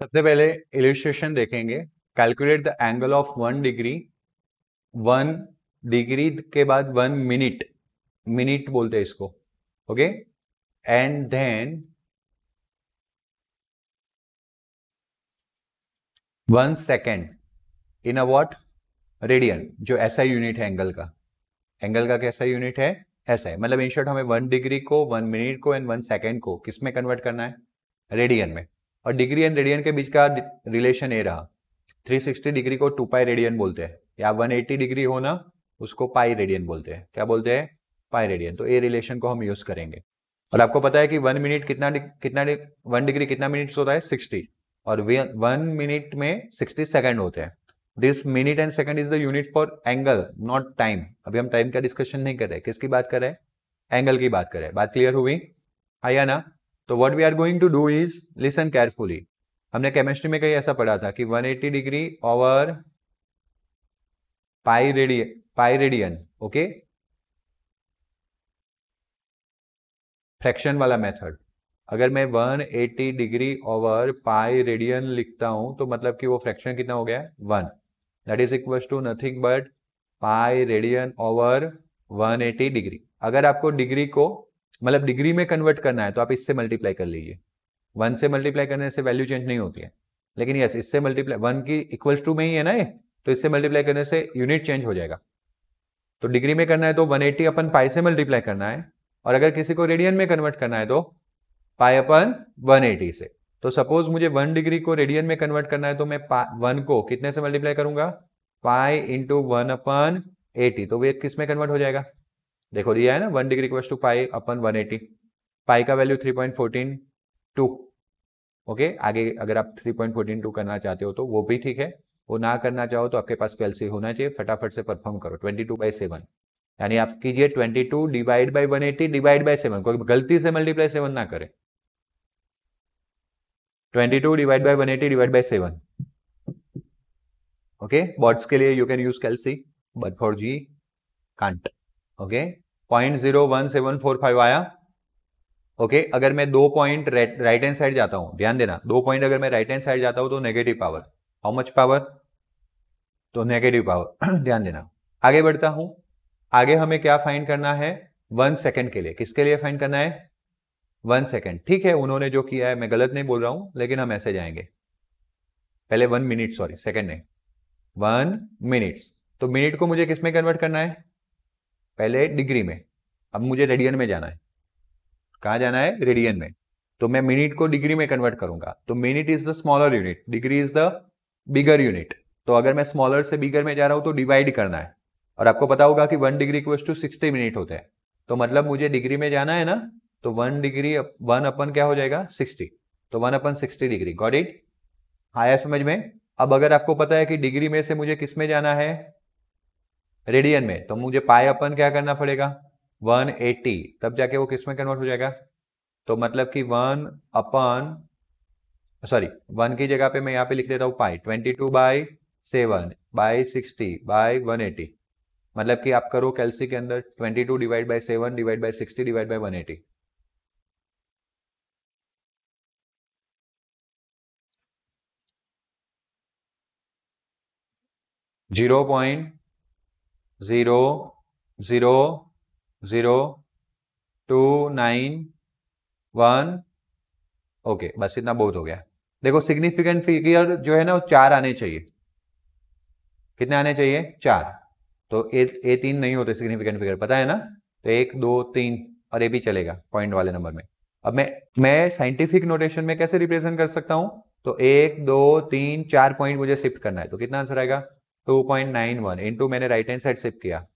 सबसे पहले इलस्ट्रेशन देखेंगे। Calculate the angle of 1 degree, 1 degree के बाद 1 मिनट, मिनट बोलते हैं इसको, okay. And then 1 second in a what, radian, जो ऐसा यूनिट है एंगल का। एंगल का कैसा यूनिट है? ऐसा है। मतलब इन शॉर्ट हमें 1 डिग्री को, 1 मिनट को एंड 1 सेकेंड को किस में कन्वर्ट करना है? रेडियन में। और डिग्री एंड रेडियन के बीच का रिलेशन ये रहा। 360 डिग्री को 2 पाई रेडियन बोलते हैं, या 180 डिग्री हो ना, उसको पाई रेडियन बोलते हैं। क्या बोलते हैं? Pi radian. तो ये रिलेशन को हम यूज करेंगे। और आपको पता है कि 1 मिनट कितना 1 डिग्री कितना मिनट्स होता है? 60। और 1 मिनट में 60 सेकंड होते हैं। This minute and second is the unit for angle, not time. अभी हम टाइम का डिस्कशन नहीं कर रहे। किसकी बात कर रहे हैं? एंगल की बात कर रहे हैं। बात क्लियर हुई? आया ना? तो what we are going to do is, listen carefully. हमने केमिस्ट्री में कहीं ऐसा पढ़ा था कि 180 degree over pi radian, okay, fraction वाला मेथड। अगर मैं 180 डिग्री ओवर पाई रेडियन लिखता हूं तो मतलब कि वो फ्रैक्शन कितना हो गया? 1। That is equal to nothing but pi radian over 180 degree. अगर आपको डिग्री को मतलब डिग्री में कन्वर्ट करना है तो आप इससे मल्टीप्लाई कर लीजिए। 1 से मल्टीप्लाई करने से वैल्यू चेंज नहीं होती है, लेकिन यस, इससे मल्टीप्लाई 1 की इक्वल्स टू में ही है ना ये, तो इससे मल्टीप्लाई करने से यूनिट चेंज हो जाएगा। तो डिग्री में करना है तो 180 अपन पाई से मल्टीप्लाई करना है, और अगर किसी को रेडियन में कन्वर्ट करना है तो पाई अपन 180 से। तो सपोज मुझे 1 डिग्री को रेडियन में कन्वर्ट करना है तो मैं 1 को कितने से मल्टीप्लाई करूंगा? Pi into 1/80। तो वे किस में कन्वर्ट हो जाएगा? देखो दिया है ना, 1 डिग्री इक्वल्स टू पाई अपन 180। पाई का वैल्यू 3.142। ओके, आगे अगर आप 3.142 करना चाहते हो तो वो भी ठीक है। वो ना करना चाहो तो आपके पास कैलसी होना चाहिए। फटाफट से परफॉर्म करो। 22/7, यानी आप कीजिए 22 डिवाइड बाई 180 डिवाइड बाई 7। कोई गलती से मल्टीप्लाई 7 ना करे। 22 divide by 180 divide by 7। Okay, boards के लिए you can use calci, but for JEE can't. Okay, 0.01745 आया। ओके, अगर मैं 2 पॉइंट राइट हैंड साइड जाता हूं, ध्यान देना, 2 पॉइंट अगर मैं राइट हैंड साइड जाता हूं तो negative power. How much power? तो नेगेटिव पावर। ध्यान देना। आगे बढ़ता हूं। आगे हमें क्या फाइंड करना है? 1 सेकेंड के लिए। किसके लिए फाइंड करना है? 1 सेकेंड। ठीक है, उन्होंने जो किया है मैं गलत नहीं बोल रहा हूं, लेकिन हम ऐसे जाएंगे। पहले 1 मिनट, सॉरी सेकेंड नहीं, 1 मिनट्स। तो मिनट को मुझे किस में कन्वर्ट करना है? पहले डिग्री में, अब मुझे रेडियन में जाना है। कहां जाना है? रेडियन में। तो मैं मिनट को डिग्री में कन्वर्ट करूंगा। तो minute is the smaller unit, degree is the bigger unit. तो अगर मैं स्मॉलर से बिगर में जा रहा हूं तो डिवाइड करना है। और आपको पता होगा कि 1 डिग्री इक्वल्स टू 60 मिनट होते हैं। तो मतलब मुझे डिग्री में जाना है ना, तो 1 डिग्री 1 अपन क्या हो जाएगा? 60। तो 1/60 डिग्री। Got it? आया समझ में? अब अगर आपको पता है कि डिग्री में से मुझे किस में जाना है? रेडियन में, तो मुझे पाई अपन क्या करना पड़ेगा? 180। तब जाके वो किस में कन्वर्ट हो जाएगा? तो मतलब कि 1 की जगह पे मैं यहाँ पे लिख देता हूँ पाई 22/7/60/180। मतलब कि आप करो कैलसी के अंदर 22 divide by 7 divide by 60 divide by 180। Zero 0.00029 okay, बस इतना बहुत हो गया। देखो सिग्निफिकेंट फिगर जो है ना वो 4 आने चाहिए। कितने आने चाहिए? 4। तो ए 3 नहीं होते सिग्निफिकेंट फिगर, पता है ना? तो 1 2 3 और ए भी चलेगा पॉइंट वाले नंबर में। अब मैं साइंटिफिक नोटेशन में कैसे रिप्रेजेंट कर सकता हूं? तो 1 2 3 4 पॉइंट मुझे शिफ्ट करना है। तो कितना आंसर आएगा? 2.91 इंटू मैंने राइट हैंड साइड शिफ्ट किया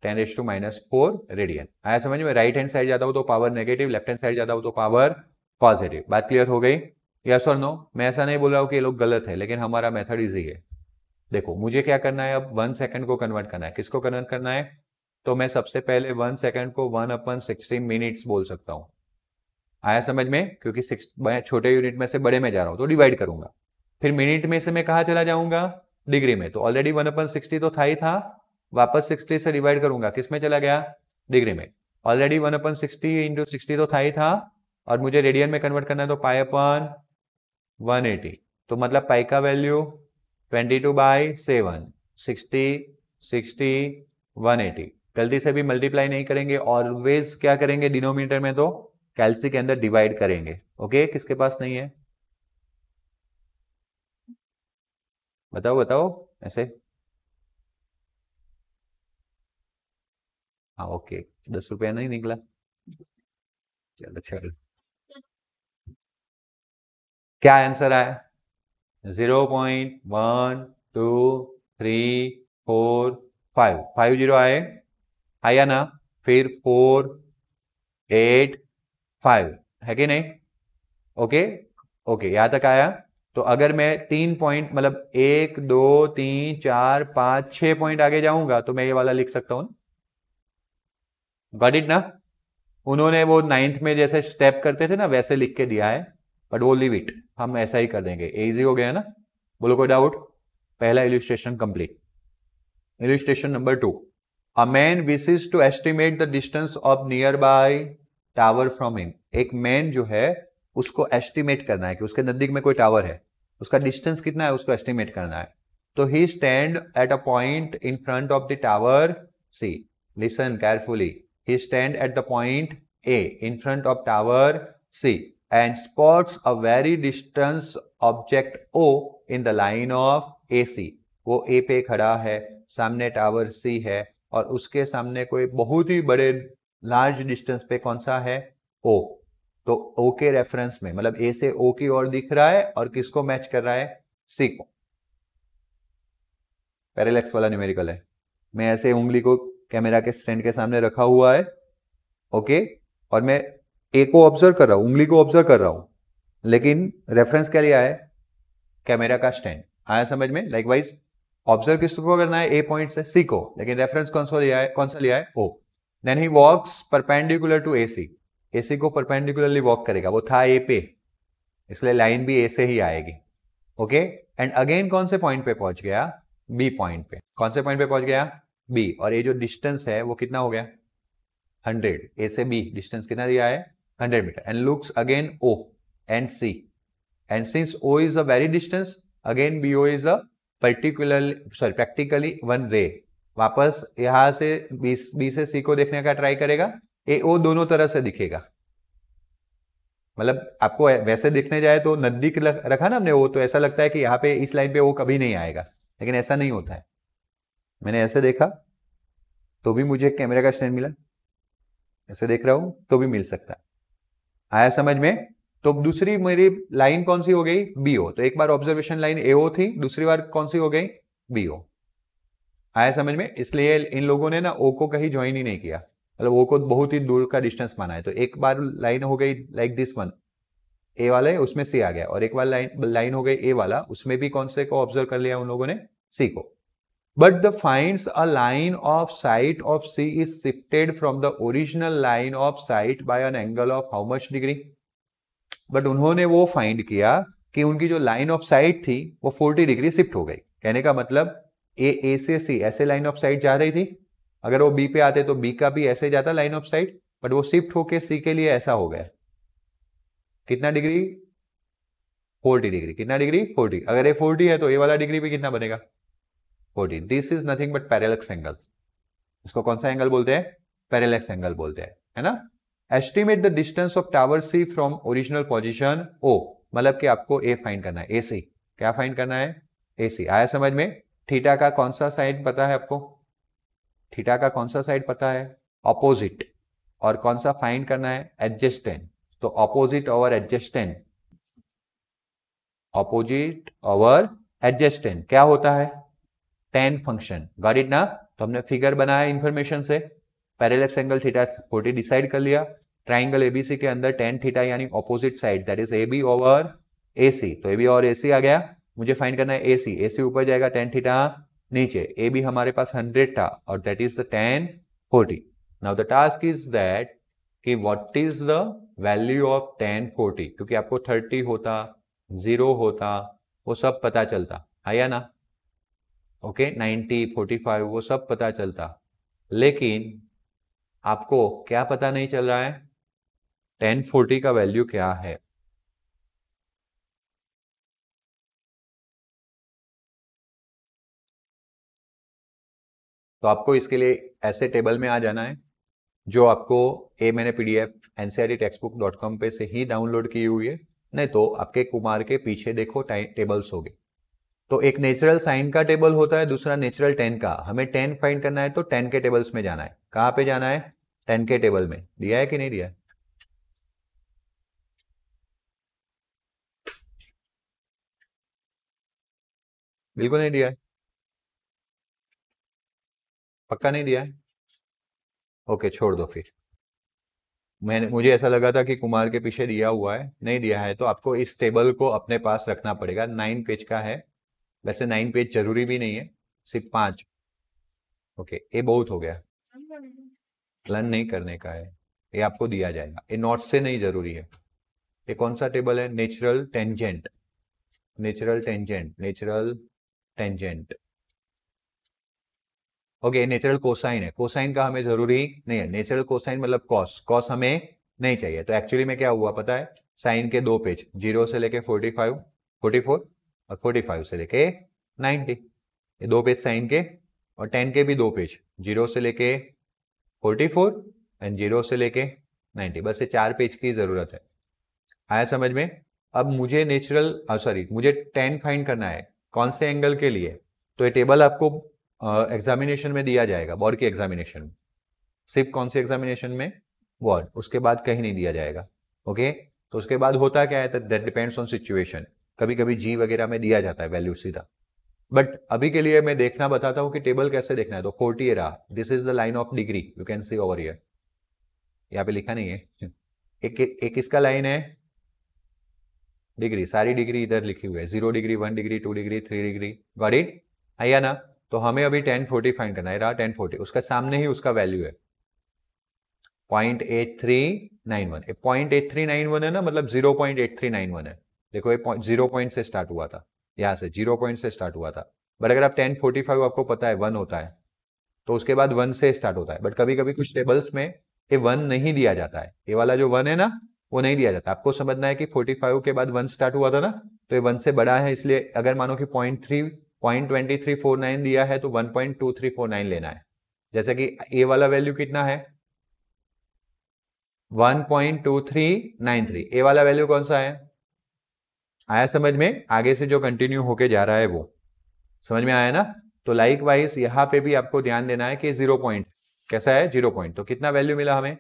10⁻⁻4 रेडियन। आया समझ में? राइट हैंड साइड जाता हूं तो power negative, left hand side जाता हूं तो पावर पॉजिटिव। बात क्लियर हो गई? यस और नो? मैं ऐसा नहीं बोल रहा हूं कि ये लोग गलत है, लेकिन हमारा मेथड इजी है। देखो मुझे क्या करना है, अब 1 सेकंड को कन्वर्ट करना है। किसको कन्वर्ट करना है? तो मैं सबसे पहले 1 सेकंड को 1/60 मिनट्स बोल सकता हूं। आया समझ में? क्योंकि मैं छोटे यूनिट में से बड़े में जा रहा हूं तो डिवाइड करूंगा। फिर मिनट में से मैं कहा चला जाऊंगा? डिग्री में। तो ऑलरेडी 1/60 तो था ही था, वापस 60 से डिवाइड करूंगा। किस में चला गया? डिग्री में। ऑलरेडी 1/60 इंटू 60 तो था ही था, और मुझे रेडियन में कन्वर्ट करना है तो पाई अपन 180, तो मतलब पाई का वैल्यू 22/7, 60, 60, 180। गलती से भी मल्टीप्लाई नहीं करेंगे, ऑलवेज क्या करेंगे डिनोमिनेटर में, तो कैलसी के अंदर डिवाइड करेंगे। ओके, किसके पास नहीं है बताओ बताओ ऐसे। हाँ ओके, 10 रुपया नहीं निकला, चलो चलो। क्या आंसर आया? 0.1235, 50 आए, आया ना? फिर 485 है कि नहीं? ओके ओके, यहां तक आया। तो अगर मैं 3 पॉइंट मतलब 1 2 3 4 5 6 पॉइंट आगे जाऊंगा तो मैं ये वाला लिख सकता हूं। गॉट इट ना? उन्होंने वो 9th में जैसे स्टेप करते थे ना वैसे लिख के दिया है, बट वो लिव इट, हम ऐसा ही कर देंगे, इजी हो गया ना? बोलो कोई डाउट? पहला illustration complete. Illustration number 2, a man wishes to estimate the distance of nearby tower from him. एक मैन जो है उसको एस्टिमेट करना है कि उसके नजदीक में कोई टावर है, उसका डिस्टेंस कितना है उसको एस्टिमेट करना है। तो he stand at a point in front of the tower C, listen carefully, he stand at the point A in front of tower C and spots a very distant object O in the line of AC। वो A पे खड़ा है, सामने tower C है, और उसके सामने कोई बहुत ही बड़े लार्ज डिस्टेंस पे कौन सा है? O। तो O के रेफरेंस में मतलब A से O की ओर दिख रहा है, और किसको मैच कर रहा है? C को। पैरेलैक्स वाला न्यूमेरिकल है। मैं ऐसे उंगली को कैमरा के स्टैंड के सामने रखा हुआ है, ओके, और मैं ए को ऑब्जर्व कर रहा हूं, उंगली को ऑब्जर्व कर रहा हूं, लेकिन रेफरेंस क्या लिया है? कैमरा का स्टैंड। आया समझ में? लाइकवाइज ऑब्जर्व किसको करना है? ए पॉइंट से सी को, लेकिन रेफरेंस कौन सा लिया है? कौन सा लिया है? O. Then he walks perpendicular to AC, AC को परपेंडिकुलरली वॉक करेगा, वो था ए पे, इसलिए लाइन भी ए से ही आएगी। ओके, एंड अगेन कौन से पॉइंट पे पहुंच गया? बी पॉइंट पे। कौन से पॉइंट पे पहुंच गया? बी। और ये जो डिस्टेंस है वो कितना हो गया? 100। ए से बी डिस्टेंस कितना दिया है? 100 metre. And looks again O and C, and since O is a very distance, again B O is a practically one ray. वापस यहां से बी से सी को देखने का ट्राई करेगा, ए ओ दोनों तरह से दिखेगा। मतलब आपको वैसे दिखने जाए तो नजदीक रखा ना हमने वो, तो ऐसा लगता है कि यहाँ पे इस लाइन पे वो कभी नहीं आएगा, लेकिन ऐसा नहीं होता है। मैंने ऐसे देखा तो भी मुझे कैमरे का स्टैंड मिला, ऐसे देख रहा हूं तो भी मिल सकता है। आया समझ में? तो दूसरी मेरी लाइन कौन सी हो गई? बीओ। तो एक बार ऑब्जर्वेशन लाइन एओ थी, दूसरी बार कौन सी हो गई? बीओ। आया समझ में? इसलिए इन लोगों ने ना ओ को कहीं ज्वाइन ही नहीं किया, मतलब ओ को बहुत ही दूर का डिस्टेंस माना है। तो एक बार लाइन हो गई लाइक दिस वन, ए वाले उसमें सी आ गया, और एक बार लाइन हो गई ए वाला, उसमें भी कौन से को ऑब्जर्व कर लिया उन लोगों ने? सी को। But the finds a line of sight of C is shifted from the original line of sight by an angle of how much degree? But उन्होंने वो फाइंड किया कि उनकी जो लाइन ऑफ साइट थी वो 40 डिग्री शिफ्ट हो गई। कहने का मतलब ए से सी ऐसे लाइन ऑफ साइट जा रही थी, अगर वो बी पे आते तो बी का भी ऐसे जाता लाइन ऑफ साइट, बट वो शिफ्ट होके सी के लिए ऐसा हो गया। कितना डिग्री? 40 डिग्री। कितना डिग्री? 40। अगर ये 40 है तो ए वाला डिग्री भी कितना बनेगा? 40। This is nothing but parallax angle. इसको कौन सा एंगल बोलते हैं? पैरेलक्स एंगल बोलते हैं, है ना? Estimate the distance of tower C from original position O, मतलब कि आपको ए फाइंड करना है, ए सी। क्या फाइंड करना है? ए सी। आया समझ में? थीटा का कौन सा साइड पता है आपको? थीटा का कौन सा साइड पता है? ऑपोजिट। और कौन सा फाइंड करना है? एडजेस्टेंट। तो ऑपोजिट ओवर एडजेस्टेंट, ऑपोजिट ओवर एडजेस्टेंट क्या होता है? tan function. गॉट इट ना? तो हमने फिगर बनाया इंफॉर्मेशन से, पैरेलक्स एंगल थीटा 40 डिसाइड कर लिया, ट्राइंगल एबीसी के अंदर tan थीटा यानी opposite side that is AB over AC। तो AB और AC आ गया, मुझे फाइंड करना है AC। AC ऊपर जाएगा, tan थीटा नीचे, AB हमारे पास 100 था और that is the tan 40। Now the task is that कि what is the value of tan 40, क्योंकि आपको 30 होता, 0 होता, वो सब पता चलता, आया ना? ओके, 90, 45 वो सब पता चलता, लेकिन आपको क्या पता नहीं चल रहा है? tan 40 का वैल्यू क्या है? तो आपको इसके लिए ऐसे टेबल में आ जाना है जो आपको मैंने PDF ncrttextbook.com पे से ही डाउनलोड की हुई है, नहीं तो आपके कुमार के पीछे देखो टेबल्स होंगे। तो एक नेचुरल साइन का टेबल होता है, दूसरा नेचुरल टेन का। हमें 10 फाइंड करना है तो 10 के टेबल्स में जाना है। कहाँ पे जाना है? 10 के टेबल में। दिया है कि नहीं दिया है? बिल्कुल नहीं दिया है। पक्का नहीं दिया है? ओके, छोड़ दो फिर। मुझे ऐसा लगा था कि कुमार के पीछे दिया हुआ है, नहीं दिया है तो आपको इस टेबल को अपने पास रखना पड़ेगा। 9 पेज का है, वैसे 9 पेज जरूरी भी नहीं है, सिर्फ 5। ओके, ये बहुत हो गया, लर्न नहीं करने का है, ये आपको दिया जाएगा, ये नोट्स से नहीं जरूरी है। ये कौन सा टेबल है? Natural tangent, natural tangent, natural tangent. Okay, natural cosine है, कोसाइन का हमें जरूरी नहीं है। नेचुरल कोसाइन मतलब कॉस, कॉस हमें नहीं चाहिए। तो एक्चुअली में क्या हुआ पता है? साइन के 2 पेज, 0 से लेके 45, 44 और 45 से लेके 90, ये 2 पेज साइन के। और 10 के भी 2 पेज, 0 से लेके 44 एंड 0 से लेके 90, बस ये 4 पेज की जरूरत है। आया समझ में? अब मुझे मुझे 10 फाइंड करना है, कौन से एंगल के लिए? तो ये टेबल आपको एग्जामिनेशन में दिया जाएगा, बोर्ड के एग्जामिनेशन में। सिर्फ कौन से एग्जामिनेशन में? बोर्ड, उसके बाद कहीं नहीं दिया जाएगा। ओके, तो उसके बाद होता क्या है? That depends on situation. कभी कभी जी वगैरह में दिया जाता है वैल्यू सीधा, बट अभी के लिए मैं देखना बताता हूं कि टेबल कैसे देखना है। तो 40 रहा, this is the line of degree, you can see over here, यहाँ पे लिखा नहीं है। एक इसका लाइन है डिग्री, सारी डिग्री इधर लिखी हुई है, 0 degree, 1 degree, 2 degree, 3 degree. Got it? आया ना? तो हमें अभी 1040 फाइंड करना है, रहा 1040, उसका सामने ही उसका वैल्यू है 0.8391। 0.8391 है ना, मतलब 0.8391 है। देखो ये 0 पॉइंट से स्टार्ट हुआ था, यहाँ से 0 पॉइंट से स्टार्ट हुआ था। बट अगर आप 1045 आपको पता है 1 होता है, तो उसके बाद 1 से स्टार्ट होता है। बट कभी कभी कुछ टेबल्स में ये 1 नहीं दिया जाता है, ये वाला जो 1 है ना वो नहीं दिया जाता। आपको समझना है कि 45 के बाद 1 स्टार्ट हुआ था ना, तो ये 1 से बड़ा है, इसलिए अगर मानो कि 0.2349 दिया है तो 1.2349 लेना है। जैसे कि ये वाला वैल्यू कितना है? 1.2393। ए वाला वैल्यू कौन सा है? आया समझ में? आगे से जो कंटिन्यू होके जा रहा है वो समझ में आया ना? तो लाइक वाइज यहां पे भी आपको ध्यान देना है कि 0 पॉइंट कैसा है? 0 पॉइंट। तो कितना वैल्यू मिला हमें?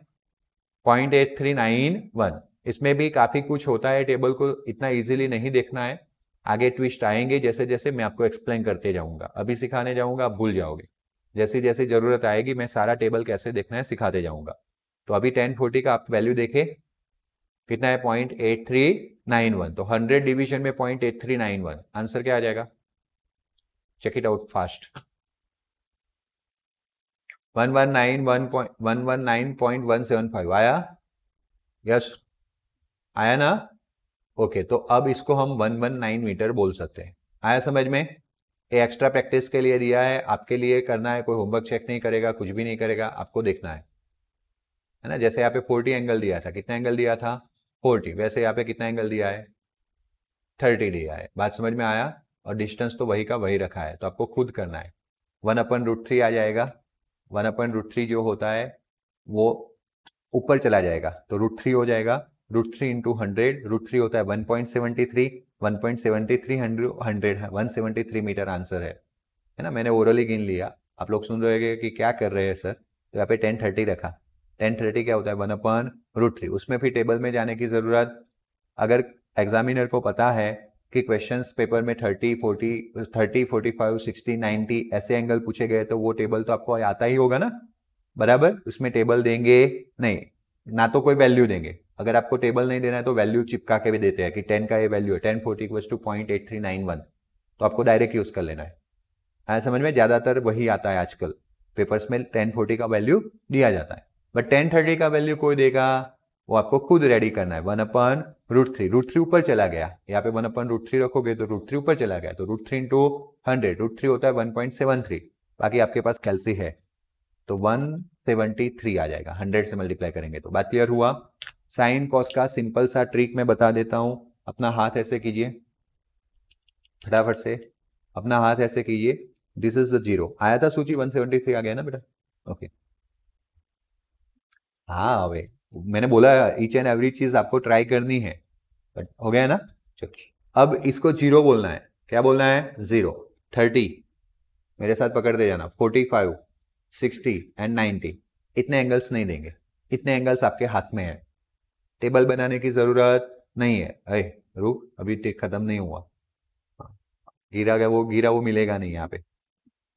0.8391। इसमें भी काफी कुछ होता है, टेबल को इतना इजीली नहीं देखना है, आगे ट्विस्ट आएंगे जैसे जैसे मैं आपको एक्सप्लेन करते जाऊंगा। अभी सिखाने जाऊंगा आप भूल जाओगे, जैसी जैसी जरूरत आएगी मैं सारा टेबल कैसे देखना है सिखाते जाऊंगा। तो अभी 1040 का आप वैल्यू देखे कितना है? 0.8391। तो 100 डिवीजन में 0.8391, आंसर क्या आ जाएगा? Check it out fast. 119.175 आया? यस, आया ना? ओके, तो अब इसको हम 119 मीटर बोल सकते हैं। आया समझ में? ये एक्स्ट्रा प्रैक्टिस के लिए दिया है, आपके लिए करना है, कोई होमवर्क चेक नहीं करेगा, कुछ भी नहीं करेगा, आपको देखना है ना? जैसे यहाँ पे 40 एंगल दिया था, कितना एंगल दिया था? 40। वैसे यहाँ पे कितना एंगल दिया है? 30 दिया है। बात समझ में आया? और डिस्टेंस तो वही का वही रखा है, तो आपको खुद करना है। 1/√3 आ जाएगा। 1/√3 जो होता है वो ऊपर चला जाएगा, तो √3 हो जाएगा। √3 इंटू 100, √3 होता है 1.73, 1.73 100 173 मीटर आंसर है ना? मैंने ओरली गिन लिया, आप लोग सुन रहे हैं कि क्या कर रहे हैं सर, तो यहाँ पे 1030 रखा। 1030 क्या होता है? 1/√3। उसमें फिर टेबल में जाने की जरूरत, अगर एग्जामिनर को पता है कि क्वेश्चंस पेपर में 30, 40, 30, 45, 60, 90 ऐसे एंगल पूछे गए, तो वो टेबल तो आपको आता ही होगा ना, बराबर? उसमें टेबल देंगे नहीं, ना तो कोई वैल्यू देंगे। अगर आपको टेबल नहीं देना है तो वैल्यू चिपका के भी देते हैं कि 10 का ये वैल्यू है, 1040 = 0.8391, तो आपको डायरेक्ट यूज कर लेना है। आया समझ में? ज्यादातर वही आता है आजकल पेपर्स में, 1040 का वैल्यू दिया जाता है। बट 1030 का वैल्यू कोई देगा, वो आपको खुद रेडी करना है। 1/√3, √3 ऊपर चला गया, यहाँ पे 1/√3 रखोगे तो √3 ऊपर चला गया, तो √3 इंटू 100, √3 होता है 1.73, बाकी आपके पास कैलसी है तो 173 आ जाएगा, 100 से मल्टीप्लाई करेंगे तो। बात क्लियर हुआ? साइन कॉस का सिंपल सा ट्रिक मैं बता देता हूं। अपना हाथ ऐसे कीजिए, फटाफट से अपना हाथ ऐसे कीजिए, दिस इज द 0 आया था सूची 173 आ गया ना बेटा ओके हाँ भाई मैंने बोला ईच एंड एवरी चीज आपको ट्राई करनी है बट हो गया ना चलिए अब इसको 0 बोलना है क्या बोलना है 0 30 मेरे साथ पकड़ते जाना 45 60 एंड 90 इतने एंगल्स नहीं देंगे इतने एंगल्स आपके हाथ में है टेबल बनाने की जरूरत नहीं है अरे रुक अभी टेक खत्म नहीं हुआ गिरा वो मिलेगा नहीं यहाँ पे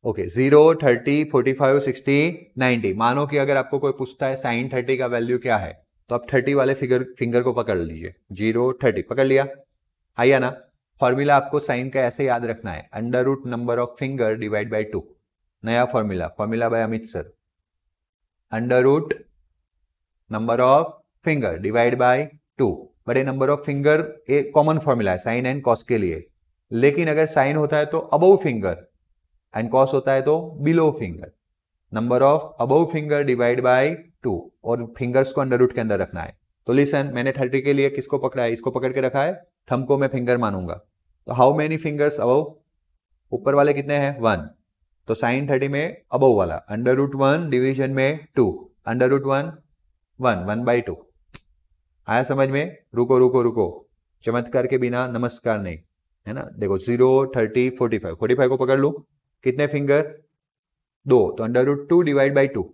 ओके 0 30 45 60 90 मानो कि अगर आपको कोई पूछता है साइन 30 का वैल्यू क्या है तो आप 30 वाले फिंगर को पकड़ लीजिए 0 30 पकड़ लिया आइया ना फॉर्मूला आपको साइन का ऐसे याद रखना है under root number of finger divide by 2 नया formula by Amit sir under root number of finger divide by 2 बड़े नंबर ऑफ फिंगर एक कॉमन फॉर्मूला है साइन एंड कॉस के लिए लेकिन अगर साइन होता है तो अबव फिंगर एंड कॉस होता है तो below finger number of above finger divide by 2 और फिंगर्स को अंडर रूट के अंदर रखना है तो लिसन मैंने 30 के लिए किसको पकड़ा है इसको पकड़ के रखा है थंब को मैं फिंगर मानूंगा तो हाउ मेनी फिंगर्स अबव ऊपर वाले कितने हैं 1 तो साइन 30 में अबव वाला अंडर रूट 1 डिवीजन में 2 अंडर रूट 1 बाई 2 आया समझ में रुको रुको रुको चमत्कार के बिना नमस्कार नहीं है ना देखो 0 30 45 को पकड़ लू कितने फिंगर 2 तो अंडर रूट 2 डिवाइड बाई 2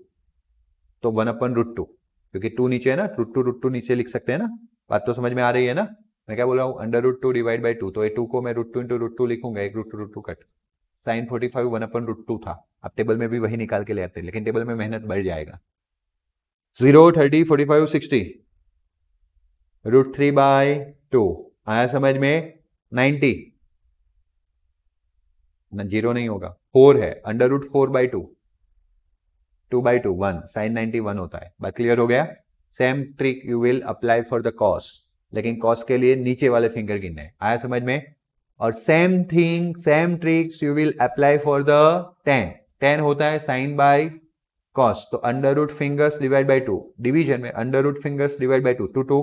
तो 1/√2 क्योंकि 2 नीचे है ना रूट टू नीचे लिख सकते हैं ना बात तो समझ में आ रही है ना मैं क्या बोल रहा हूँ अंडर रूट 2 डिवाइड बाई 2 तो ये 2 को मैं √2 इंटू √2 लिखूंगा एक √2 कट साइन 45 1/√2 था आप टेबल में भी वही निकाल के ले आते लेकिन टेबल में मेहनत बढ़ जाएगा 0 30 45 60 √3/2 आया समझ में 90 ना 0 नहीं होगा 4 है अंडर रूट 4/2 2/2 1 साइन 91 होता है बात क्लियर हो गया same trick you will apply for the cos लेकिन कॉस के लिए नीचे वाले फिंगर गिनने आया समझ में और same thing same tricks you will apply for the tan होता है साइन बाय कॉस तो under root fingers divide by 2 division में under root fingers divide by 2 2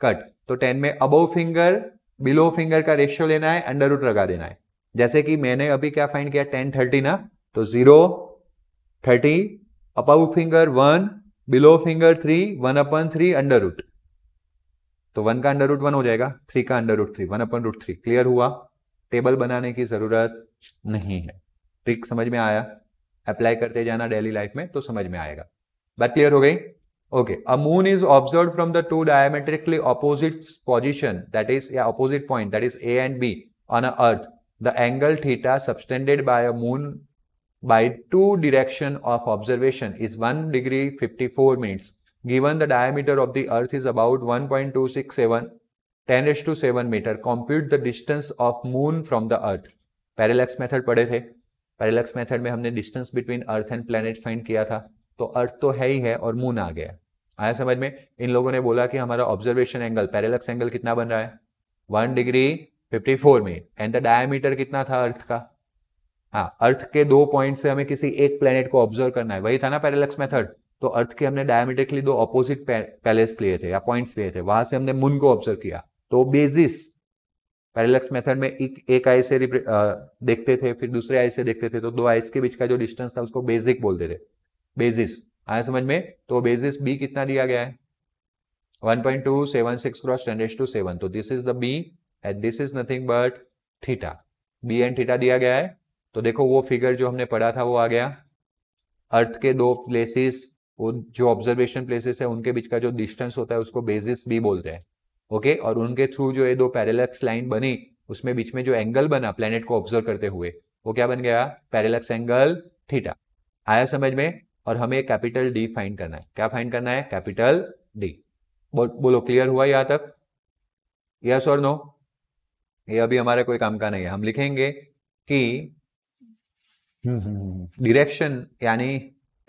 cut तो tan में अबव फिंगर बिलो फिंगर का रेशियो लेना है under root लगा देना है जैसे कि मैंने अभी क्या फाइंड किया tan 30 ना तो 0 30 above finger 1 below finger 3 1/3 under root तो 1 का अंडर रूट 1 हो जाएगा 3 का अंडर रूट 3 1/√3 क्लियर हुआ टेबल बनाने की जरूरत नहीं है ट्रिक समझ में आया अप्लाई करते जाना डेली लाइफ में तो समझ में आएगा बात क्लियर हो गई okay a moon is observe from the 2 diametrically opposite position that is या opposite point that is A and B on a earth the angle theta subtended by a moon by 2 direction of observation is 1 degree 54 minutes. Given the diameter of the earth is about 1.267 10⁷ meter. Compute the distance of moon from the earth. Parallax method पढ़े थे Parallax method में हमने distance between earth and planet find किया था तो earth तो है ही है और moon आ गया आया समझ में इन लोगों ने बोला कि हमारा observation angle parallax angle कितना बन रहा है 1 degree 54 minute and the diameter कितना था अर्थ का हाँ अर्थ के 2 पॉइंट से हमें किसी एक प्लेनेट को ऑब्जर्व करना है वही था ना पैरेलैक्स मेथड तो अर्थ के हमने डायमीट्रिकली 2 ऑपोजिट पैलेस लिए थे या पॉइंट्स लिए थे वहां से हमने मून को ऑब्जर्व किया तो बेसिस पैरेलैक्स मेथड में एक आई से देखते थे फिर दूसरे आई से देखते थे तो 2 आइस के बीच का जो डिस्टेंस था उसको बेसिक बोलते थे बेसिस आया समझ में तो बेसिस बी कितना दिया गया है 1.276 क्रॉस 10⁷ तो this is the B and this is nothing but theta B and theta दिया गया है तो देखो वो फिगर जो हमने पढ़ा था वो आ गया अर्थ के 2 प्लेसेस वो जो ऑब्जर्वेशन प्लेसेस है उनके बीच का जो डिस्टेंस होता है उसको बेसिस बी बोलते हैं ओके और उनके थ्रू जो ये 2 पैरेलैक्स लाइन बनी उसमें बीच में जो एंगल बना प्लेनेट को ऑब्जर्व करते हुए वो क्या बन गया पैरेलैक्स एंगल थीटा आया समझ में और हमें कैपिटल डी फाइंड करना है क्या फाइंड करना है कैपिटल डी बोलो क्लियर हुआ यहाँ तक यस और नो ये अभी हमारे कोई काम का नहीं है हम लिखेंगे कि डायरेक्शन यानी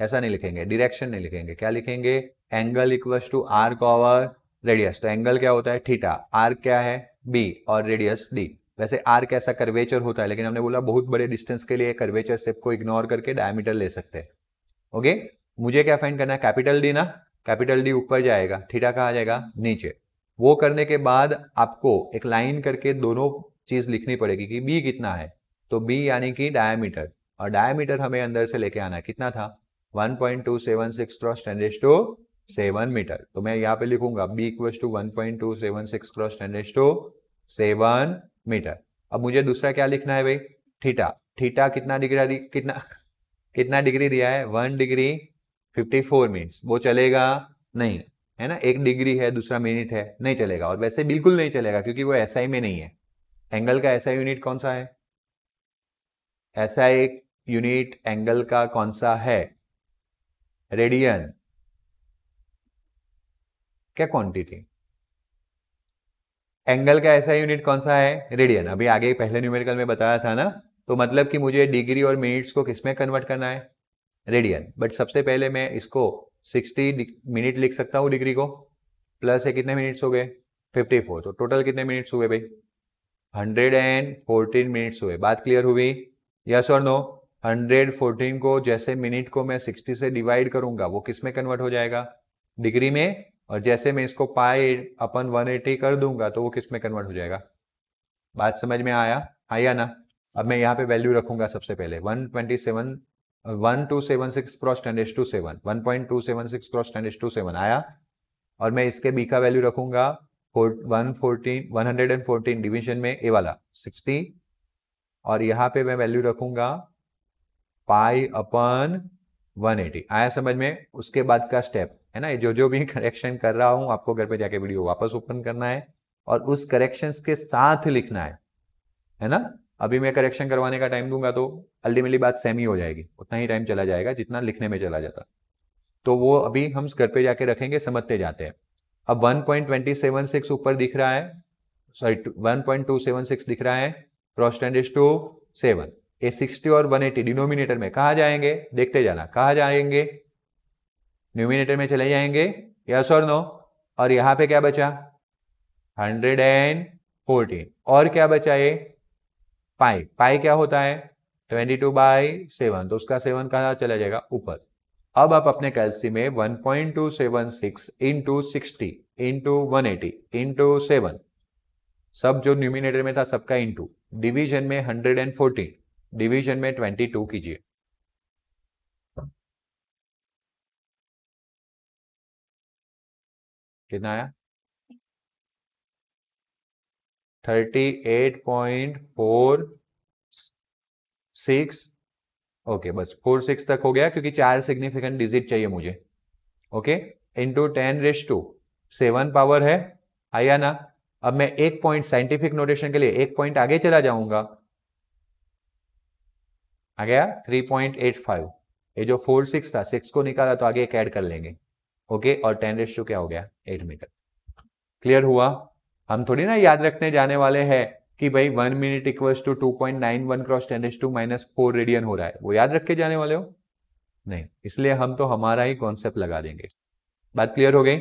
ऐसा नहीं लिखेंगे डायरेक्शन नहीं लिखेंगे क्या लिखेंगे angle equals to arc over radius तो एंगल क्या होता है थीटा आर्क क्या है बी और रेडियस डी वैसे आर्क ऐसा कर्वेचर होता है लेकिन हमने बोला बहुत बड़े डिस्टेंस के लिए कर्वेचर शेप को इग्नोर करके डायमीटर ले सकते हैं ओके मुझे क्या फाइंड करना है कैपिटल डी ना कैपिटल डी ऊपर जाएगा थीटा कहाँ आ जाएगा नीचे वो करने के बाद आपको एक लाइन करके दोनों चीज लिखनी पड़ेगी कि बी कितना है तो b यानी कि डायमीटर, और डायमीटर हमें अंदर से लेके आना है, कितना था 1.276 क्रॉस 10⁻7 मीटर। तो मैं यहाँ पे लिखूंगा b equal to 1.276 cross 10⁻7 metre. अब मुझे दूसरा क्या लिखना है भाई, थीटा। थीटा कितना डिग्री, कितना डिग्री दिया है, 1 डिग्री 54 मिनट्स। वो चलेगा नहीं, है ना, 1 डिग्री है, दूसरा मिनट है, नहीं चलेगा। और वैसे बिल्कुल नहीं चलेगा क्योंकि वो एसआई में नहीं है। एंगल का एसआई यूनिट कौन सा है, ऐसा एक यूनिट एंगल का कौन सा है, रेडियन। क्या क्वांटिटी, एंगल का ऐसा यूनिट कौन सा है, रेडियन। अभी आगे पहले न्यूमेरिकल में बताया था ना। तो मतलब कि मुझे डिग्री और मिनट्स को किसमें कन्वर्ट करना है, रेडियन। बट सबसे पहले मैं इसको 60 मिनट लिख सकता हूँ, डिग्री को, प्लस है कितने मिनट्स हो गए 54, तो टोटल कितने मिनट्स हुए भाई 114 मिनट्स हुए। बात क्लियर हुई, यस और नो। 114 को जैसे मिनट को मैं 60 से डिवाइड करूंगा वो किस में कन्वर्ट हो जाएगा, डिग्री में। और जैसे मैं इसको पाई अपन 180 कर दूंगा तो वो किस में कन्वर्ट हो जाएगा। बात समझ में आया ना। अब मैं यहाँ पे वैल्यू रखूंगा सबसे पहले 1276 क्रॉस 10⁻7, 1.276 क्रॉस 10⁻7 आया। और मैं इसके बी का वैल्यू रखूंगा 114 डिवीजन में ए वाला 60, और यहाँ पे मैं वैल्यू रखूंगा पाई अपन 180। आया समझ में। उसके बाद का स्टेप है ना, जो भी करेक्शन कर रहा हूं आपको घर पे जाके वीडियो वापस ओपन करना है और उस करेक्शंस के साथ लिखना है ना। अभी मैं करेक्शन करवाने का टाइम दूंगा तो अल्टीमेटली बात सेम ही हो जाएगी, उतना ही टाइम चला जाएगा जितना लिखने में चला जाता। तो वो अभी हम घर पे जाके रखेंगे, समझते जाते हैं। अब 1.276 ऊपर दिख रहा है, सॉरी 1.276 दिख रहा है क्रॉस 10⁻7। ये 60 और 180 डिनोमिनेटर में कहा जाएंगे, देखते जाना कहा जाएंगे, न्यूमिनेटर में चले जाएंगे, यस और नो। और यहां पे क्या बचा 114, और क्या बचा ये पाई। पाई क्या होता है 22/7, तो उसका 7 कहाँ चला जाएगा ऊपर। अब आप अपने कैलसी में 1.276 इंटू 60 इंटू 180 इंटू 7, सब जो न्यूमिनेटर में था सबका इंटू, डिवीजन में 114, डिवीजन में 22 कीजिए। कितना आया 38.46। ओके बस 46 तक हो गया क्योंकि 4 सिग्निफिकेंट डिजिट चाहिए मुझे। ओके इंटू 10⁻7 पावर है, आया ना। अब मैं एक पॉइंट साइंटिफिक नोटेशन के लिए एक पॉइंट आगे चला जाऊंगा, आ गया 3.85। ये जो 46 था 6 को निकाला तो आगे एक ऐड कर लेंगे। ओके और 10⁻, क्या हो गया 8 मीटर। क्लियर हुआ। हम थोड़ी ना याद रखने जाने वाले हैं कि भाई 1 minute equals to 2.91 cross 10⁻⁻4 radian हो रहा है, वो याद रख के जाने वाले हो नहीं, इसलिए हम तो हमारा ही कॉन्सेप्ट लगा देंगे। बात क्लियर हो गई,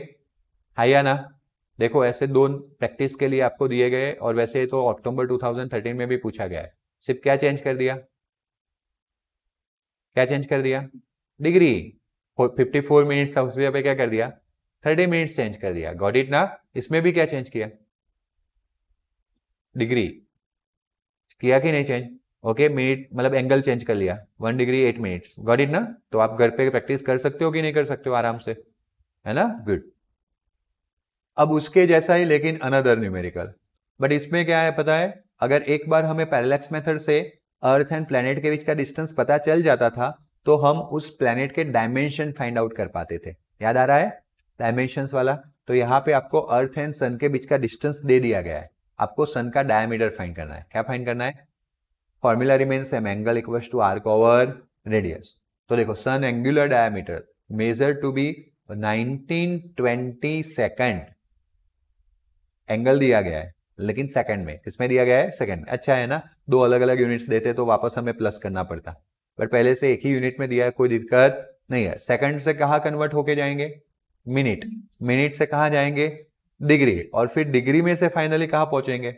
आया ना। देखो ऐसे दो प्रैक्टिस के लिए आपको दिए गए, और वैसे तो अक्टूबर 2013 में भी पूछा गया है। सिर्फ क्या चेंज कर दिया, क्या चेंज कर दिया, डिग्री 54 मिनट्स था उसके पे क्या कर दिया 30 मिनट्स चेंज कर दिया। गॉट इट ना। इसमें भी क्या चेंज किया, डिग्री किया कि नहीं चेंज। ओके मिनट मतलब एंगल चेंज कर लिया, 1 डिग्री 8 मिनट्स। गॉट इट ना। तो आप घर पे प्रैक्टिस कर सकते हो कि नहीं कर सकते हो आराम से, है ना, गुड। अब उसके जैसा ही लेकिन अनदर न्यूमेरिकल, बट इसमें क्या है पता है, अगर एक बार हमें पैरेलैक्स मेथड से अर्थ एंड प्लेनेट के बीच का डिस्टेंस पता चल जाता था तो हम उस प्लेनेट के डायमेंशन फाइंड आउट कर पाते थे। याद आ रहा है डायमेंशंस वाला। तो यहाँ पे आपको अर्थ एंड सन के बीच का डिस्टेंस दे दिया गया है, आपको सन का डायमीटर फाइंड करना है। क्या फाइंड करना है, formula remains same, angle equals to arc over radius. तो देखो sun angular diameter measure to be 1920 second, angle दिया गया है लेकिन सेकंड में, किसमें दिया गया है सेकंड में। अच्छा है ना, दो अलग अलग यूनिट्स देते तो वापस हमें प्लस करना पड़ता, बट पहले से एक ही यूनिट में दिया है, कोई दिक्कत नहीं है। सेकंड से कहाँ कन्वर्ट होके जाएंगे मिनट, मिनट से कहाँ जाएंगे डिग्री, और फिर डिग्री में से फाइनली कहाँ पहुंचेंगे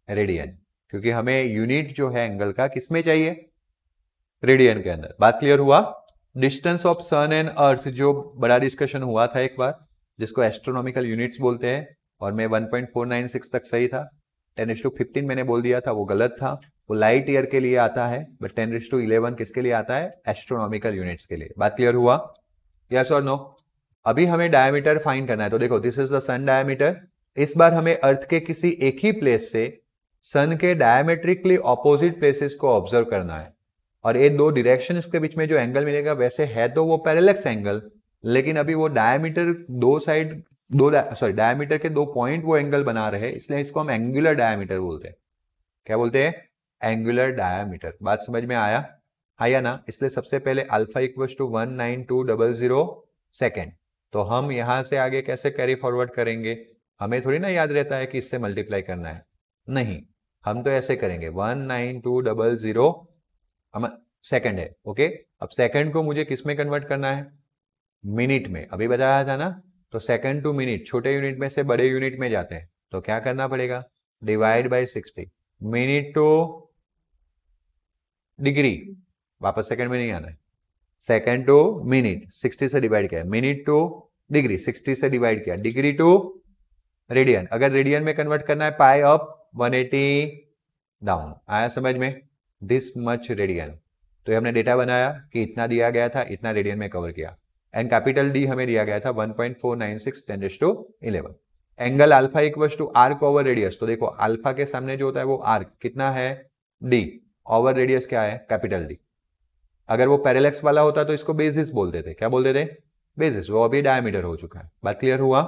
रेडियन, क्योंकि हमें यूनिट जो है एंगल का किसमें चाहिए रेडियन के अंदर। बात क्लियर हुआ। Distance of sun and earth जो बड़ा डिस्कशन हुआ था एक बार, जिसको एस्ट्रोनॉमिकल यूनिट्स बोलते हैं, और मैं 1.496 तक सही था, 10⁻15 मैंने बोल दिया था वो गलत था। वो लाइट ईयर के लिए आता है, बट 10⁻11 किसके लिए आता है? एस्ट्रोनॉमिकल यूनिट्स के लिए। बात क्लियर हुआ? यस और नो? अभी हमें डायमीटर फाइंड करना है, तो देखो this is the sun diameter. इस बार हमें अर्थ के किसी एक ही प्लेस से सन के डायमेट्रिकली ऑपोजिट प्लेसेस को ऑब्जर्व करना है, और ये दो डायरेक्शन के बीच में जो एंगल मिलेगा वैसे है तो वो पैरेलक्स एंगल, लेकिन अभी वो डायमीटर दो साइड डायमीटर के दो पॉइंट वो एंगल बना रहे हैं, इसलिए इसको हम एंगुलर डायमीटर बोलते हैं। क्या बोलते हैं? Angular diameter. बात समझ में आया ना? इसलिए सबसे पहले अल्फा इक्वल्स टू 19200 सेकेंड। तो हम यहां से आगे कैसे कैरी फॉरवर्ड करेंगे? हमें थोड़ी ना याद रहता है कि इससे मल्टीप्लाई करना है, नहीं, हम तो ऐसे करेंगे 19200 हम सेकंड है। ओके, अब सेकंड को मुझे किस में कन्वर्ट करना है? मिनट में। अभी बताया था ना, तो सेकंड टू मिनट, छोटे यूनिट में से बड़े यूनिट में जाते हैं, तो क्या करना पड़ेगा? Divide by 60। Minute two degree, वापस सेकंड में नहीं आना है। सेकंड टू मिनट 60 से डिवाइड किया, मिनट टू डिग्री 60 से डिवाइड किया, डिग्री टू रेडियन, अगर रेडियन में कन्वर्ट करना है पाई अप 180 डाउन। आया समझ में? This much radian. तो ये हमने डेटा बनाया कि इतना दिया गया था, इतना रेडियन में कवर किया, एंड कैपिटल डी हमें दिया गया था 1.496 10⁻11। Angle alpha equals to arc over radius, तो देखो अल्फा के सामने जो होता है वो आर्क कितना है? डी, ओवर रेडियस क्या है? Capital D. अगर वो पैरेलक्स वाला होता तो इसको बेसिस बोलते थे। क्या बोलते थे? बेसिस। वो अभी डायमीटर हो चुका है। बात क्लियर हुआ?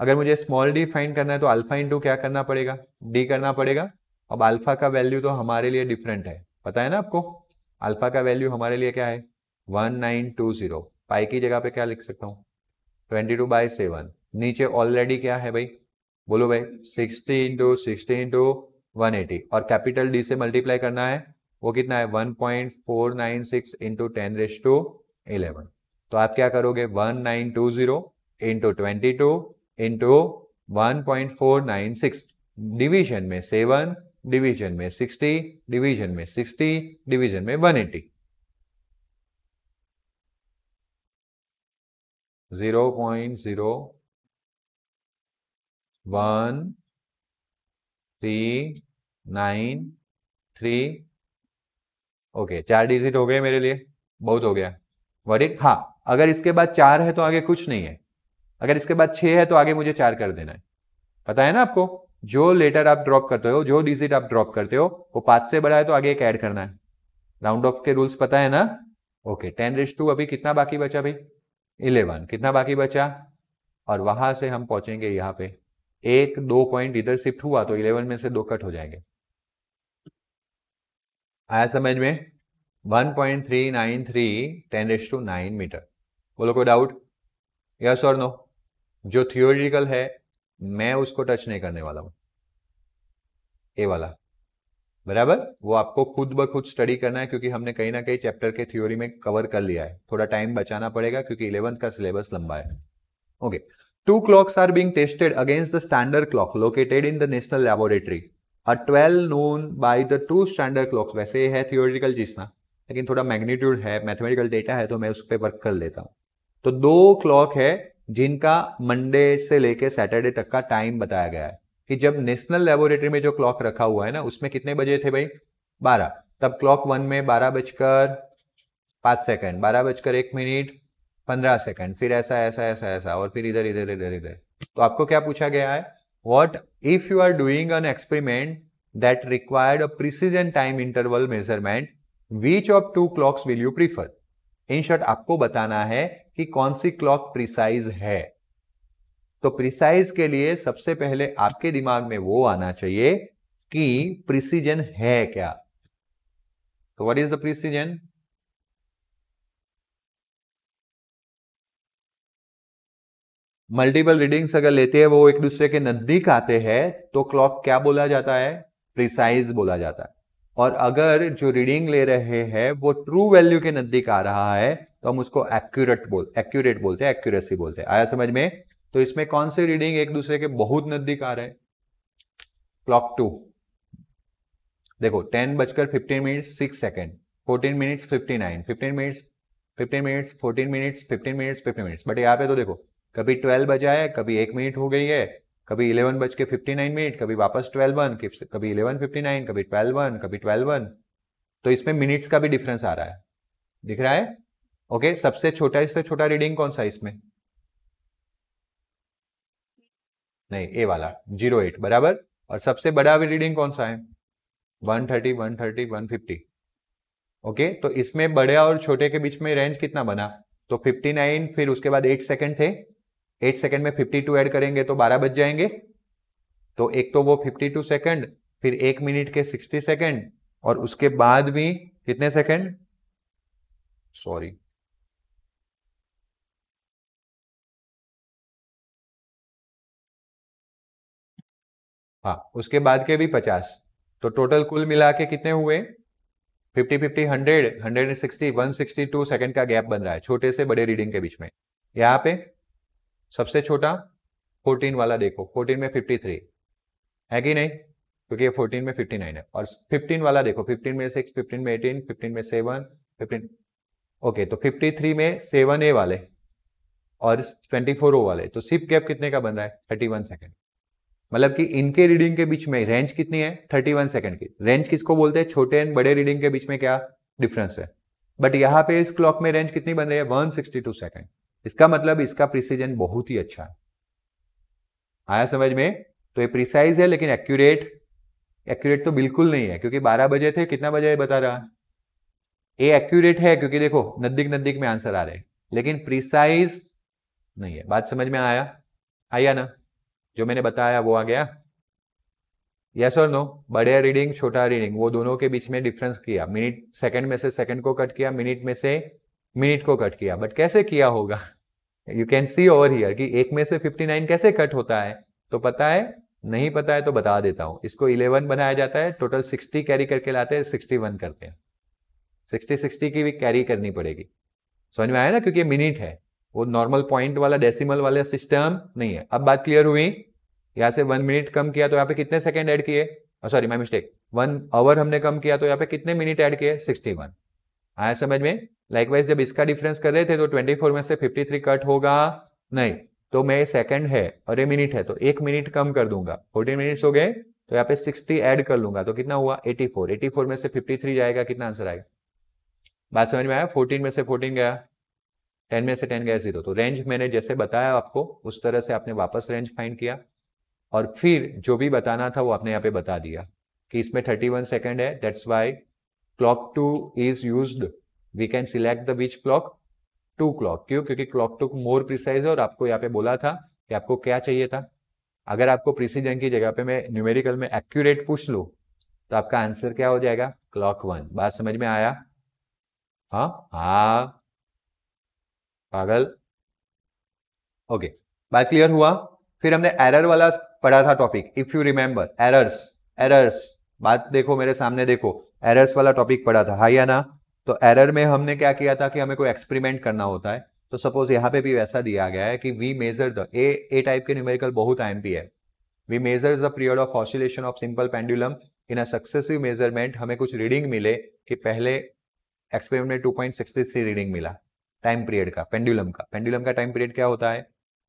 अगर मुझे स्मॉल डी फाइंड करना है तो अल्फा इंटू क्या करना पड़ेगा? डी करना पड़ेगा। अब अल्फा का वैल्यू तो हमारे लिए डिफरेंट है, पता है ना आपको? अल्फा का वैल्यू हमारे लिए क्या है? 1920। पाई की जगह पे क्या लिख सकता हूँ? 22/7। नीचे ऑलरेडी क्या है भाई? बोलो भाई, 60 इंटू 60 इंटू 180, और कैपिटल डी से मल्टीप्लाई करना है, वो कितना है? 1.496 इंटू 10⁻11। तो आप क्या करोगे? 1920 इंटू 22 इंटू 1.496, डिवीजन में 7, डिवीजन में 60, डिवीजन में 60, डिवीजन में 180। 0.01393। ओके, 4 डिजिट हो गए मेरे लिए, बहुत हो गया। वट हाँ, अगर इसके बाद 4 है तो आगे कुछ नहीं है, अगर इसके बाद 6 है तो आगे मुझे 4 कर देना है। पता है ना आपको? जो लेटर आप ड्रॉप करते हो, जो डिजिट आप ड्रॉप करते हो, वो 5 से बड़ा है तो आगे एक ऐड करना है। राउंड ऑफ के रूल्स पता है ना? ओके, 10⁻²। अभी कितना बाकी बचा भाई? 11। कितना बाकी बचा? और वहां से हम पहुंचेंगे यहाँ पे, 1-2 पॉइंट इधर शिफ्ट हुआ तो 11 में से 2 कट हो जाएंगे। आया समझ में? 1.393 10⁻9 मीटर। बोलो कोई डाउट? यस और नो? जो थियोरिटिकल है मैं उसको टच नहीं करने वाला हूं, ए वाला, बराबर? वो आपको खुद ब खुद स्टडी करना है, क्योंकि हमने कहीं ना कहीं चैप्टर के थ्योरी में कवर कर लिया है। थोड़ा टाइम बचाना पड़ेगा क्योंकि 11th का सिलेबस लंबा है। Okay, 2 clocks are being tested against the standard clock located in the national laboratory at 12 noon by the 2 standard clocks। वैसे ये है थियोरिटिकल चीज ना, लेकिन थोड़ा मैग्नीट्यूड है, मैथमेटिकल डेटा है, तो मैं उस पर वर्क कर लेता हूं। तो 2 क्लॉक है जिनका मंडे से लेके सैटरडे तक का टाइम बताया गया है, कि जब नेशनल लेबोरेटरी में जो क्लॉक रखा हुआ है ना, उसमें कितने बजे थे भाई? 12। तब क्लॉक 1 में 12:05, 12:01, 15 फिर ऐसा ऐसा ऐसा ऐसा, और फिर इधर इधर इधर इधर। तो आपको क्या पूछा गया है? What if you are doing an experiment that required a precision time interval measurement, which of 2 clocks will you prefer? In short आपको बताना है कि कौन सी क्लॉक प्रिसाइज है। तो प्रिसाइज के लिए सबसे पहले आपके दिमाग में वो आना चाहिए कि प्रिसीजन है क्या। तो what is the precision? Multiple readings अगर लेते हैं, वो एक दूसरे के नजदीक आते हैं, तो क्लॉक क्या बोला जाता है? प्रिसाइज बोला जाता है। और अगर जो रीडिंग ले रहे हैं वो ट्रू वैल्यू के नजदीक आ रहा है, तो हम उसको एक्यूरेट बोलते हैं, एक्यूरेसी बोलते हैं। आया समझ में? तो इसमें कौन सी रीडिंग एक दूसरे के बहुत नजदीक आ रहे हैं? क्लॉक 2। देखो 10:15 6 second, 14 minutes 59, 15 minutes 14 minutes 15 minutes 15 minutes. But यहाँ पे तो देखो, कभी 12 बजा है, कभी 1 मिनट हो गई है, कभी 11:59, कभी वापस 12:01, कभी 11:59, कभी 12:01, कभी 12:01। तो इसमें मिनट्स का भी डिफरेंस आ रहा है, दिख रहा है? ओके, सबसे छोटा इससे छोटा रीडिंग कौन सा इसमें? नहीं, ए वाला 08 बराबर। और सबसे बड़ा भी रीडिंग कौन सा है? 130, 130, 150। ओके, तो इसमें बड़े और छोटे के बीच में रेंज कितना बना? तो 59, फिर उसके बाद 8 सेकंड थे, 8 सेकंड में 52 ऐड करेंगे तो 12 बज जाएंगे। तो एक तो वो 52 सेकंड, फिर 1 मिनट के 60 सेकंड, और उसके बाद भी कितने सेकंड? सॉरी, हाँ, उसके बाद के भी 50। तो टोटल कुल मिला के कितने हुए? 50, 50, 100, 160, 162 सेकंड का गैप बन रहा है छोटे से बड़े रीडिंग के बीच में। यहाँ पे सबसे छोटा 14 वाला देखो, 14 में 53 है कि नहीं, क्योंकि ये 14 में 59 है। और 15 वाला देखो, 15 में 6, 15 में 18, 15 में 7, 15। ओके, तो 53 में 7A वाले और 24O वाले, तो सिर्फ गैप कितने का बन रहा है? 31 सेकंड। मतलब कि इनके रीडिंग के बीच में रेंज कितनी है? 31 सेकंड की। रेंज किसको बोलते हैं? छोटे एंड बड़े रीडिंग के बीच में क्या डिफरेंस है। बट यहां पे इस क्लॉक में रेंज कितनी बन रही है? 162 सेकंड। इसका मतलब इसका प्रिसीजन बहुत ही अच्छा है। आया समझ में? तो ये प्रिसाइज है, लेकिन एक्यूरेट तो बिल्कुल नहीं है, क्योंकि 12 बजे थे, कितना बजे बता रहा? ये एक्यूरेट है क्योंकि देखो नजदीक नजदीक में आंसर आ रहे हैं, लेकिन प्रिसाइज नहीं है। बात समझ में आया ना? जो मैंने बताया वो आ गया? यस और नो? बड़े रीडिंग छोटा रीडिंग, वो दोनों के बीच में डिफरेंस किया, मिनट सेकंड में से सेकंड को कट किया, मिनट में से मिनट को कट किया। बट कैसे किया होगा? You can see over here कि एक में से 59 कैसे कट होता है। तो पता है? नहीं पता है तो बता देता हूं। इसको 11 बनाया जाता है, टोटल 60 कैरी करके लाते हैं, 61 करते हैं। 60 की भी कैरी करनी पड़ेगी। समझ में आया ना? क्योंकि मिनट है, वो नॉर्मल पॉइंट वाला डेसिमल वाला सिस्टम नहीं है। अब बात क्लियर हुई? यहां से 1 मिनट कम किया तो यहाँ पे कितने सेकंड ऐड किए? सॉरी, माय मिस्टेक, 1 आवर हमने कम किया तो यहाँ पे कितने मिनट ऐड किए? 61। आया समझ में? लाइकवाइज जब इसका डिफरेंस कर रहे थे तो 24 में से 53 कट होगा नहीं, तो मैं सेकंड है और ये मिनट है तो 1 मिनट कम कर दूंगा, 14 मिनट्स हो गए, तो यहाँ पे 60 ऐड कर लूंगा तो कितना हुआ? 84। 84 में से 53 जाएगा, कितना आंसर आएगा? बात समझ में आया? 14 में से 14 गया, 10 में से 10 गया 0। तो रेंज मैंने जैसे बताया आपको उस तरह से आपने वापस रेंज फाइंड किया, और फिर जो भी बताना था वो आपने यहाँ पे बता दिया कि इसमें 31 सेकंड है, that's why clock 2 is used. We can select the which clock? 2 clock. क्यों? क्योंकि क्लॉक 2 मोर प्रिसाइज है, और आपको यहाँ पे बोला था कि आपको क्या चाहिए था। अगर आपको प्रिसीजन की जगह पे मैं न्यूमेरिकल में एक्यूरेट पूछ लूँ तो आपका आंसर क्या हो जाएगा? क्लॉक 1। बात समझ में आया? हाँ पागल। ओके, बात क्लियर हुआ? फिर हमने एरर वाला पढ़ा था topic, if you remember. Errors बात देखो मेरे सामने, देखो एरर्स वाला टॉपिक पढ़ा था, हाँ या ना? तो एरर में हमने क्या किया था कि हमें कोई एक्सपेरिमेंट करना होता है। तो सपोज यहाँ पे भी वैसा दिया गया है कि we measure the A type के न्यूमेरिकल बहुत आईएमपी है। We measure the period of oscillation of simple pendulum in a successive measurement. हमें कुछ रीडिंग मिले कि पहले एक्सपेरिमेंट में 2.63 रीडिंग मिला टाइम पीरियड का, पेंडुलम का। पेंडुलम का टाइम पीरियड क्या होता है?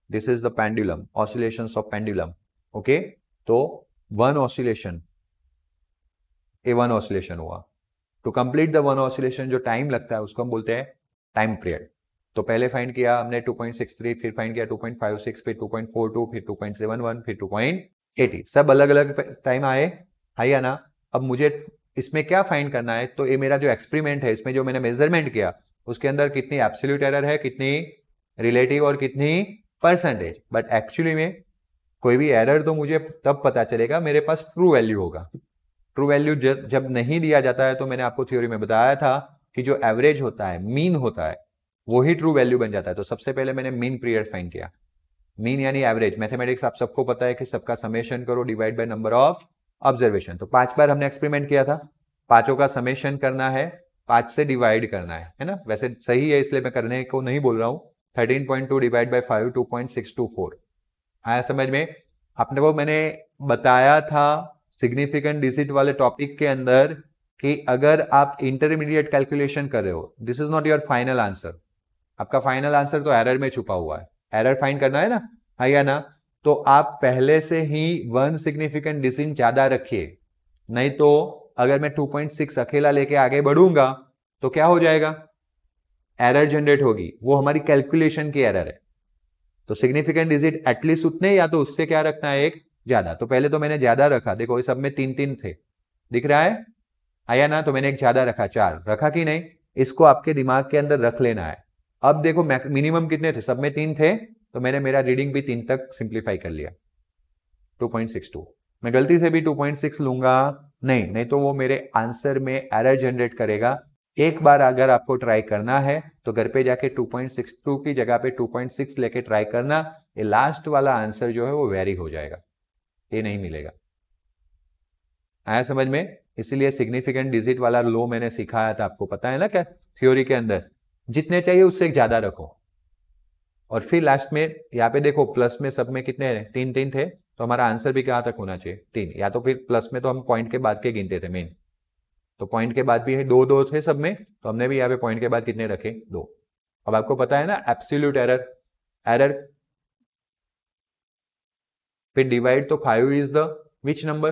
This is the pendulum, oscillations of pendulum. Okay, तो 1 ऑसिलेशन, A1 ऑसिलेशन हुआ। टू कंप्लीट द 1 ऑसिलेशन जो टाइम लगता है उसको हम बोलते हैं टाइम पीरियड। तो पहले फाइंड किया हमने 2.63, फिर फाइंड किया 2.56, फिर 2.42, फिर 2.71, फिर 2.80, सब अलग अलग टाइम आए, है या ना? अब मुझे इसमें क्या फाइंड करना है? तो ये मेरा जो एक्सपेरिमेंट है, इसमें जो मैंने मेजरमेंट किया उसके अंदर कितनी एब्सोल्यूट एरर है, कितनी रिलेटिव और कितनी परसेंटेज। बट एक्चुअली में कोई भी एरर तो मुझे तब पता चलेगा मेरे पास ट्रू वैल्यू होगा। ट्रू वैल्यू जब नहीं दिया जाता है, तो मैंने आपको थ्योरी में बताया था कि जो एवरेज होता है, मीन होता है, वही ट्रू वैल्यू बन जाता है। तो सबसे पहले मैंने मीन पीरियड फाइंड किया। मीन यानी एवरेज, मैथमेटिक्स आप सबको पता है कि सबका समेशन करो divide by number of observation. तो 5 बार हमने एक्सपेरिमेंट किया था, पांचों का समेशन करना है, 5 से डिवाइड करना है ना? वैसे सही है, इसलिए मैं करने को नहीं बोल रहा हूं। 13.2 डिवाइड बाय 5, 2.624 आया समझ में? आपने वो मैंने बताया था सिग्निफिकेंट डिजिट वाले टॉपिक के अंदर कि अगर आप इंटरमीडिएट कैलकुलेशन कर रहे हो, this is not your final answer. आपका फाइनल आंसर तो एरर में छुपा हुआ है। एरर फाइंड करना है ना, है या ना? तो आप पहले से ही 1 सिग्निफिकेंट डिजिट ज्यादा रखिए, नहीं तो अगर मैं 2.6 अकेला लेके आगे बढ़ूंगा तो क्या हो जाएगा, एरर जनरेट होगी, वो हमारी कैलकुलेशन की एरर है। तो सिग्निफिकेंट डिजिट एटलीस्ट उतने या तो उससे क्या रखना है, एक ज्यादा। तो पहले तो मैंने ज्यादा रखा, देखो इस सब में 3 थे, दिख रहा है, आया ना, तो मैंने एक ज्यादा रखा, 4 रखा कि नहीं, इसको आपके दिमाग के अंदर रख लेना है। अब देखो मिनिमम कितने थे, सब में 3 थे, तो मैंने मेरा रीडिंग भी 3 तक सिंप्लीफाई कर लिया, 2.62। मैं गलती से भी 2.6 लूंगा नहीं तो वो मेरे आंसर में एरर जनरेट करेगा। एक बार अगर आपको ट्राई करना है तो घर पे जाके 2.62 की जगह पे 2.6 लेके ट्राई करना, ये लास्ट वाला आंसर जो है वो वेरी हो जाएगा, ये नहीं मिलेगा। आया समझ में? इसीलिए सिग्निफिकेंट डिजिट वाला लो मैंने सिखाया था, आपको पता है ना क्या, थ्योरी के अंदर जितने चाहिए उससे ज्यादा रखो। और फिर लास्ट में यहाँ पे देखो प्लस में सब में कितने 3 थे, तो हमारा आंसर भी कहां तक होना चाहिए, 3, या तो फिर प्लस में तो हम पॉइंट के बाद के गिनते थे मेन, तो पॉइंट के बाद भी है 2 थे सब में, तो हमने भी यहाँ पे पॉइंट के बाद कितने रखे, 2। अब आपको पता है ना एब्सोल्यूट एरर, फिर डिवाइड, तो 5 is the which number,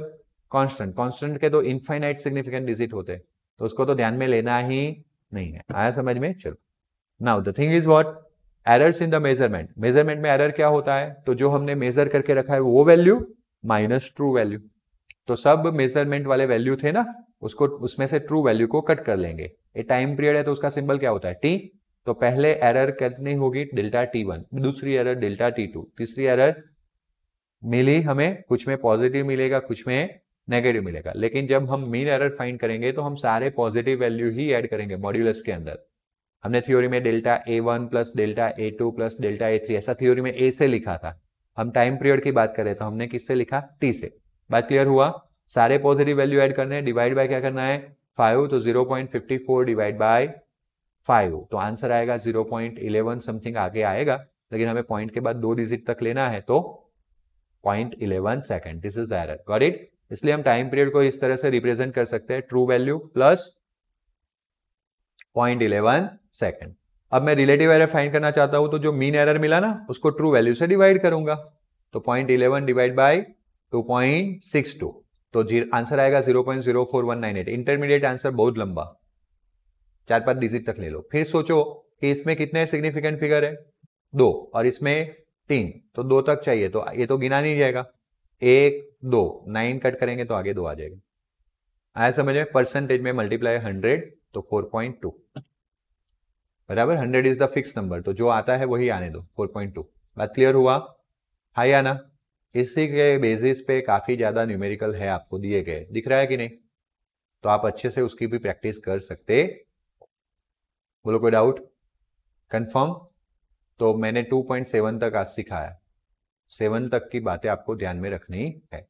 constant के तो इनफाइनाइट सिग्निफिकेंट डिजिट होते हैं, तो उसको तो ध्यान में लेना ही नहीं है। आया समझ में? चलो, now the thing is what, errors in the measurement में एरर क्या होता है, तो जो हमने मेजर करके रखा है वो वैल्यू माइनस ट्रू वैल्यू, तो सब मेजरमेंट वाले वैल्यू थे ना, उसको उसमें से ट्रू वैल्यू को कट कर लेंगे। ये टाइम पीरियड है तो उसका सिंबल क्या होता है, टी, तो पहले एरर कितनी होगी, डेल्टा T1, दूसरी एरर डेल्टा T2, तीसरी एरर मिली हमें, कुछ में पॉजिटिव मिलेगा कुछ में नेगेटिव मिलेगा, लेकिन जब हम मीन एरर फाइंड करेंगे तो हम सारे पॉजिटिव वैल्यू ही ऐड करेंगे मॉड्यूलस के अंदर। हमने थ्योरी में delta A1 plus delta A2 plus delta A3 ऐसा थ्योरी में A से लिखा था, हम टाइम पीरियड की बात करें तो हमने किससे लिखा, T से। बात क्लियर हुआ? सारे पॉजिटिव वैल्यू ऐड करने हैं, डिवाइड बाय क्या करना है, 5, तो 0.54 डिवाइड बाय 5, तो आंसर आएगा 0.11 समथिंग आगे आएगा, लेकिन हमें पॉइंट के बाद 2 डिजिट तक लेना है, तो 0.11 second, this is error, got it. इसलिए हम टाइम पीरियड को इस तरह से रिप्रेजेंट कर सकते हैं, ट्रू वैल्यू प्लस 0.11 सेकेंड। अब मैं रिलेटिव एरर फाइंड करना चाहता हूं, तो जो मीन एरर मिला ना उसको ट्रू वैल्यू से डिवाइड करूंगा, तो 0.11 डिवाइड बाय 2.62, तो आंसर आएगा 0.04198। इंटरमीडिएट आंसर बहुत लंबा, 4-5 डिजिट तक ले लो। फिर सोचो कि इसमें कितने सिग्निफिकेंट फिगर है, 2, और इसमें 3, तो 2 तक चाहिए, तो ये तो गिना नहीं जाएगा, 1 2 9 कट करेंगे तो आगे 2 आ जाएगा। आया समझ में? परसेंटेज में मल्टीप्लाई 100, तो 4.2 बराबर, 100 इज द फिक्स नंबर, तो जो आता है वही आने दो, 4.2। बात क्लियर हुआ? हाँ या ना? इसी के बेसिस पे काफी ज्यादा न्यूमेरिकल है आपको दिए गए, दिख रहा है कि नहीं, तो आप अच्छे से उसकी भी प्रैक्टिस कर सकते। बोलो कोई डाउट? कंफर्म? तो मैंने 2.7 तक आज सिखाया, 7 तक की बातें आपको ध्यान में रखनी है।